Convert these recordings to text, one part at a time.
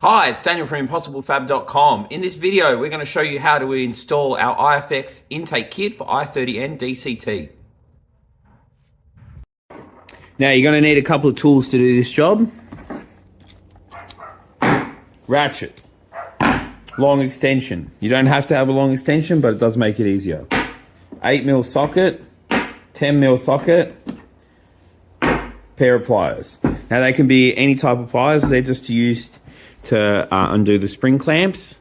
Hi, it's Daniel from ImpossibleFab.com. In this video, we're going to show you how to install our IFX intake kit for i30N DCT. Now, you're going to need a couple of tools to do this job. Ratchet. Long extension. You don't have to have a long extension, but it does make it easier. 8mm socket, 10mm socket, pair of pliers. Now, they can be any type of pliers. They're just used to undo the spring clamps.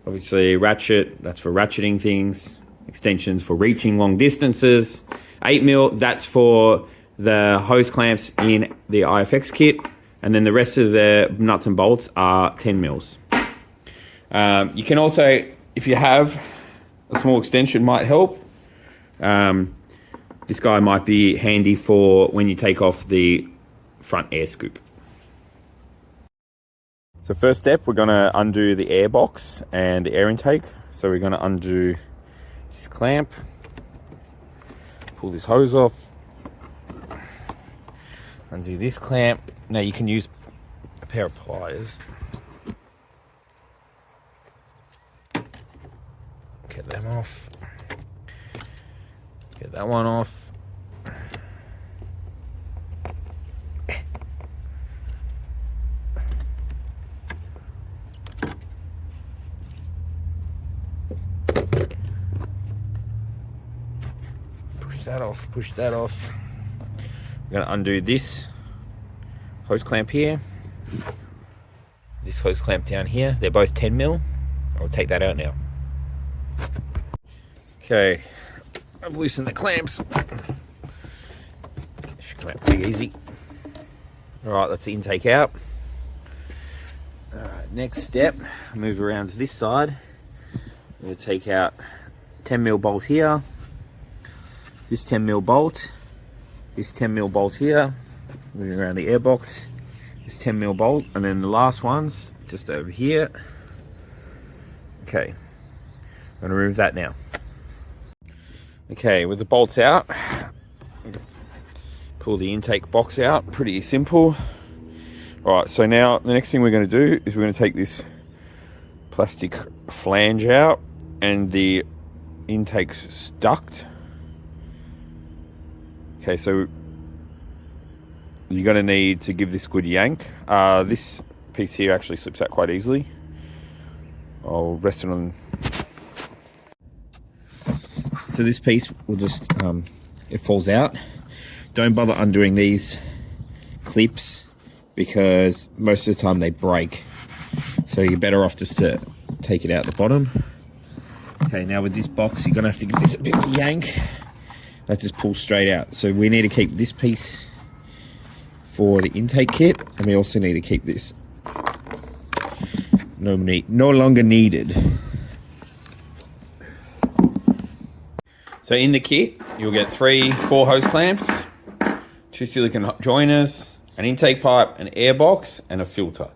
Obviously ratchet, that's for ratcheting things. Extensions for reaching long distances. 8mm, that's for the hose clamps in the IFX kit. And then the rest of the nuts and bolts are 10mm. You can also, if you have a small extension, might help. This guy might be handy for when you take off the front air scoop. So first step, we're going to undo the air box and the air intake. So we're going to undo this clamp, pull this hose off, undo this clamp. Now you can use a pair of pliers. Get them off. Get that one off. Push that off. We're going to undo this hose clamp here, this hose clamp down here. They're both 10mm. I'll take that out now. Okay, I've loosened the clamps. Should come out pretty easy. Alright, that's the intake out. Next step, move around to this side. I'm going to take out 10mm bolt here, this 10mm bolt, this 10mm bolt here, moving around the airbox, this 10mm bolt, and then the last one's just over here. Okay, I'm going to remove that now. Okay, with the bolts out, pull the intake box out, pretty simple. Alright, so now the next thing we're going to do is we're going to take this plastic flange out, and the intake's stuck. Okay, so you're going to need to give this a good yank. This piece here actually slips out quite easily. I'll rest it on. So this piece will just, it falls out. Don't bother undoing these clips because most of the time they break. So you're better off just to take it out the bottom. Okay, now with this box, you're going to have to give this a bit of a yank. That just pulls straight out. So we need to keep this piece for the intake kit, and we also need to keep this. No longer needed. So in the kit, you'll get 4 hose clamps, 2 silicone joiners, an intake pipe, an air box, and a filter.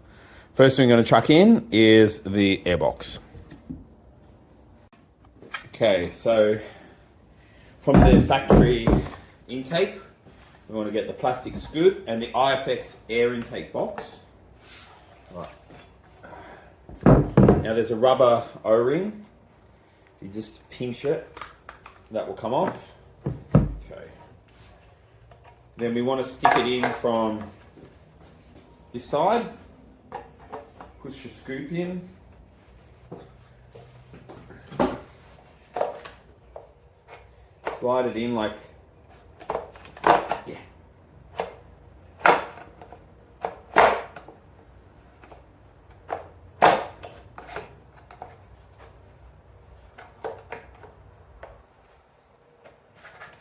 First thing we're going to chuck in is the air box. Okay, so from the factory intake, we want to get the plastic scoop and the IFX air intake box. Right. Now there's a rubber O-ring. You just pinch it, that will come off. Okay. Then we want to stick it in from this side. Push your scoop in. Slide it in like, yeah.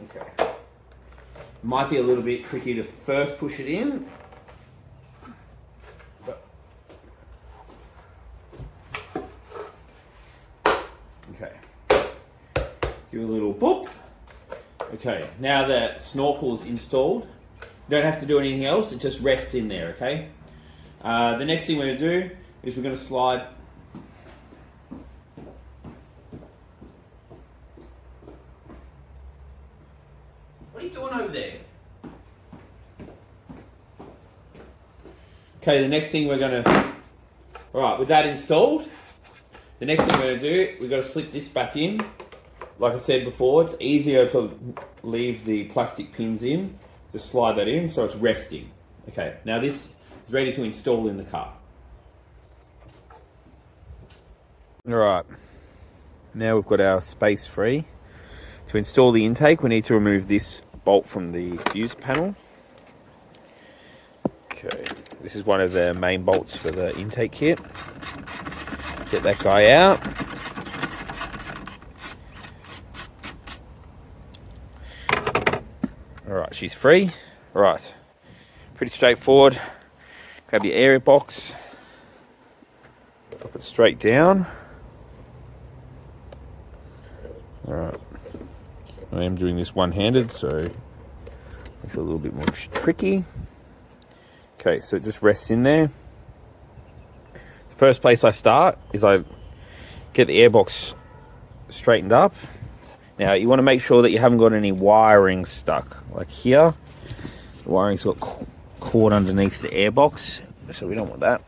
Okay. Might be a little bit tricky to first push it in. Okay. Give it a little boop. Okay, now that snorkel is installed, you don't have to do anything else, it just rests in there, okay? The next thing we're going to do is we're going to slide What are you doing over there? Okay, the next thing we're going to All right, with that installed, the next thing we're going to do, we've got to slip this back in. Like I said before, it's easier to leave the plastic pins in, to slide that in so it's resting. Okay, now this is ready to install in the car. All right, now we've got our space free. To install the intake, we need to remove this bolt from the fuse panel. Okay, this is one of the main bolts for the intake kit. Get that guy out. All right, she's free. All right, pretty straightforward. Grab your air box, drop it straight down. All right, I am doing this one-handed, so it's a little bit more tricky. Okay, so it just rests in there. The first place I start is I get the airbox straightened up. Now you want to make sure that you haven't got any wiring stuck. Like here, the wiring's got caught underneath the airbox, so we don't want that.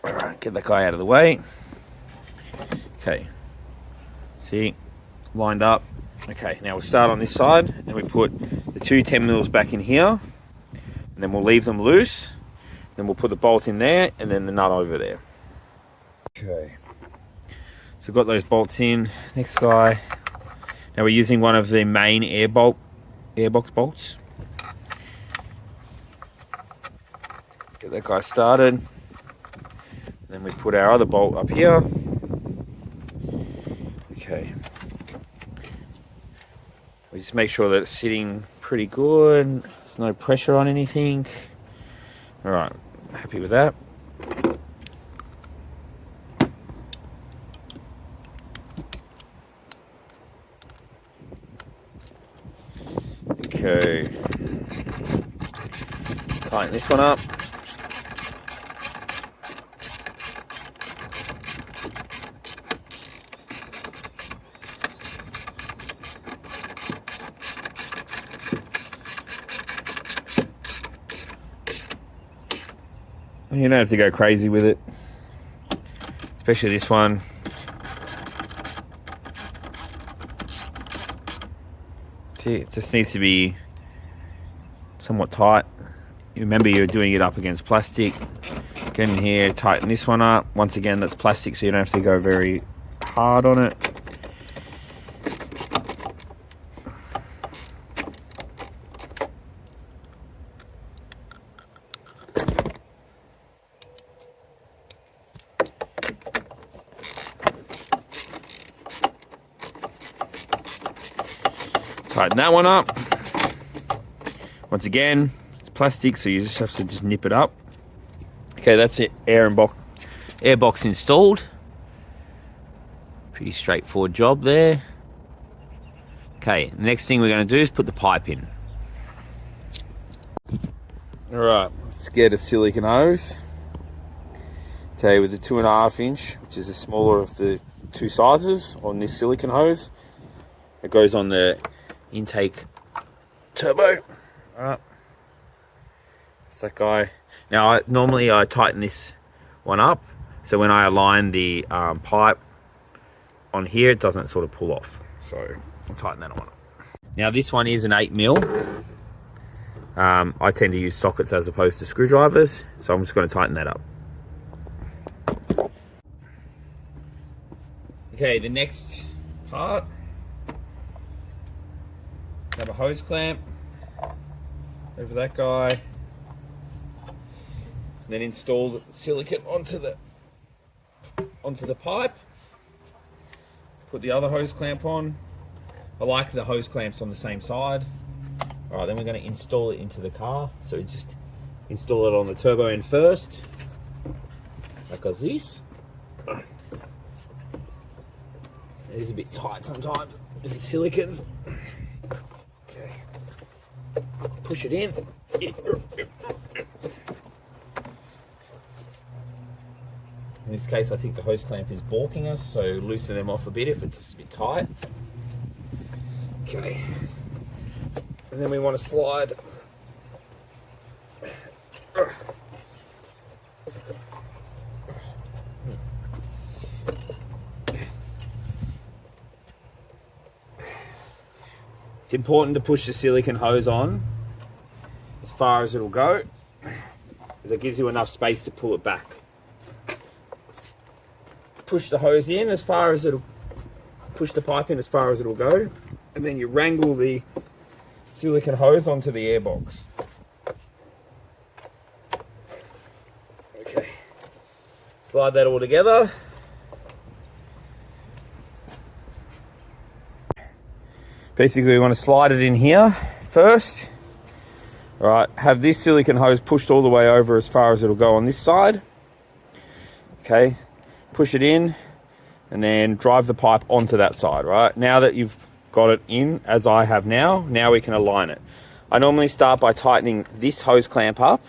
All right, get that guy out of the way. Okay, see, lined up. Okay, now we'll start on this side and we put the two 10 mils back in here, and then we'll leave them loose. Then we'll put the bolt in there and then the nut over there. Okay, so we've got those bolts in. Next guy, now we're using one of the main airbox bolts. Get that guy started. Then we put our other bolt up here. Okay. We just make sure that it's sitting pretty good. There's no pressure on anything. All right, happy with that. Okay. Tighten this one up. You don't have to go crazy with it, especially this one. See, it just needs to be somewhat tight. You remember you're doing it up against plastic. Get in here, tighten this one up. Once again, that's plastic, so you don't have to go very hard on it. Tighten that one up. Once again, it's plastic, so you just have to just nip it up. Okay, that's it. Airbox installed. Pretty straightforward job there. Okay, the next thing we're going to do is put the pipe in. All right, let's get a silicone hose. Okay, with the 2.5 inch, which is the smaller of the two sizes on this silicone hose. It goes on the intake turbo. All right, that's that guy. Now normally I tighten this one up, so when I align the pipe on here, it doesn't sort of pull off. So I'll tighten that one up. Now this one is an 8mm. I tend to use sockets as opposed to screwdrivers, so I'm just going to tighten that up. Okay, the next part. Have a hose clamp over that guy, then install the silicone onto the pipe. Put the other hose clamp on. I like the hose clamps on the same side. All right, then we're going to install it into the car. So we just install it on the turbo end first, like this. It is a bit tight sometimes with the silicones. Push it in. In this case, I think the hose clamp is balking us, so loosen them off a bit if it's just a bit tight. Okay. And then we want to slide It's important to push the silicone hose on as far as it'll go, because it gives you enough space to pull it back. Push the hose in as far as it'll, push the pipe in as far as it'll go, and then you wrangle the silicone hose onto the airbox. Okay, slide that all together. Basically, we want to slide it in here first. All right, have this silicone hose pushed all the way over as far as it'll go on this side. Okay, push it in and then drive the pipe onto that side, right? Now that you've got it in, as I have now we can align it. I normally start by tightening this hose clamp up.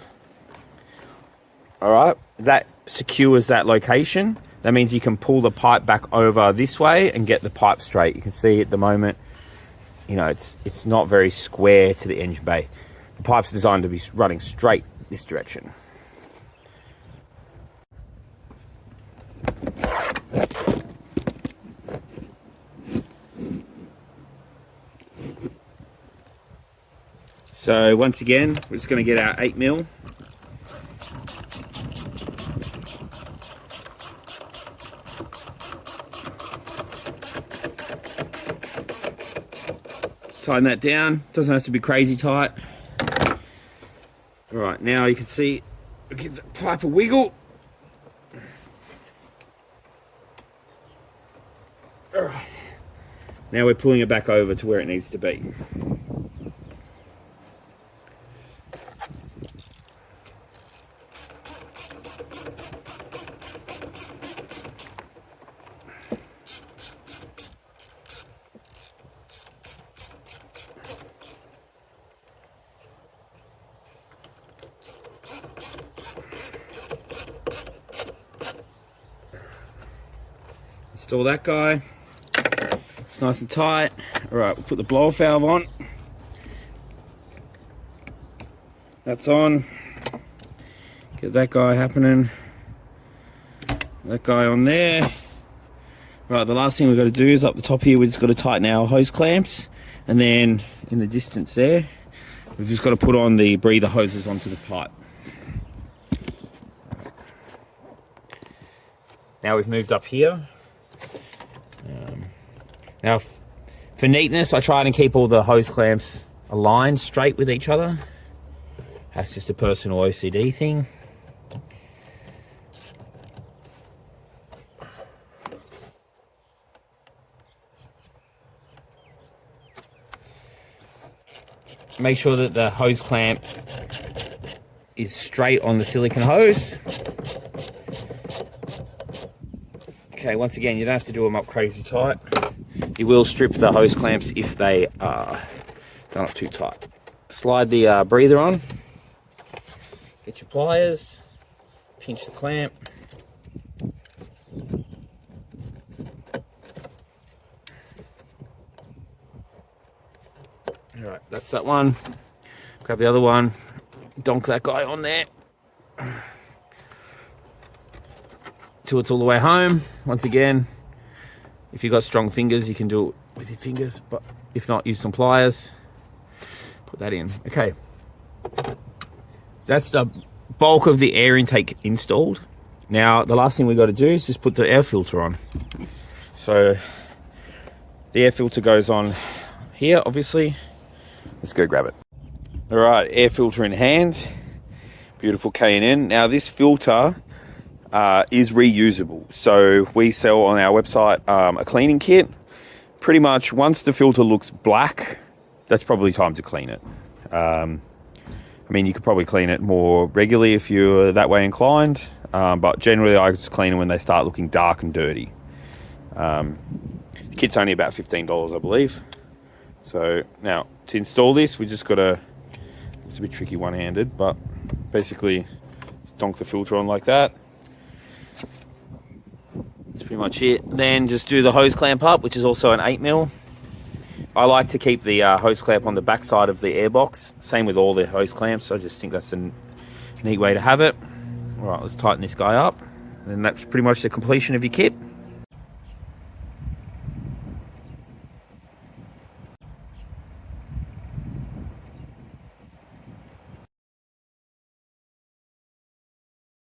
All right, that secures that location. That means you can pull the pipe back over this way and get the pipe straight. You can see at the moment, you know, it's not very square to the engine bay. The pipe's designed to be running straight this direction. So once again, we're just going to get our 8mm. Tighten that down, doesn't have to be crazy tight. All right, now you can see, give the pipe a wiggle. All right, now we're pulling it back over to where it needs to be. Install that guy. It's nice and tight. All right, we'll put the blower valve on. That's on. Get that guy happening. That guy on there. Right, the last thing we've got to do is up the top here, we've just got to tighten our hose clamps. And then in the distance there, we've just got to put on the breather hoses onto the pipe. Now we've moved up here. Now, for neatness, I try and keep all the hose clamps aligned straight with each other. That's just a personal OCD thing. Make sure that the hose clamp is straight on the silicone hose. Okay, once again, you don't have to do them up crazy tight. You will strip the hose clamps if they are done up too tight. Slide the breather on. Get your pliers. Pinch the clamp. All right, that's that one. Grab the other one. Donk that guy on there. Till it's all the way home. Once again, if you've got strong fingers, you can do it with your fingers, but if not, use some pliers. Put that in. Okay. That's the bulk of the air intake installed. Now, the last thing we've got to do is just put the air filter on. So, the air filter goes on here, obviously. Let's go grab it. All right, air filter in hand. Beautiful K&N. Now, this filter is reusable. So we sell on our website a cleaning kit. Pretty much once the filter looks black, that's probably time to clean it. I mean, you could probably clean it more regularly if you're that way inclined, but generally I just clean them when they start looking dark and dirty. The kit's only about $15, I believe. So now to install this, we just got to, it's a bit tricky one-handed, but basically just donk the filter on like that. That's pretty much it. Then just do the hose clamp up, which is also an 8mm. I like to keep the hose clamp on the back side of the airbox. Same with all the hose clamps. I just think that's a neat way to have it. All right, let's tighten this guy up. And that's pretty much the completion of your kit.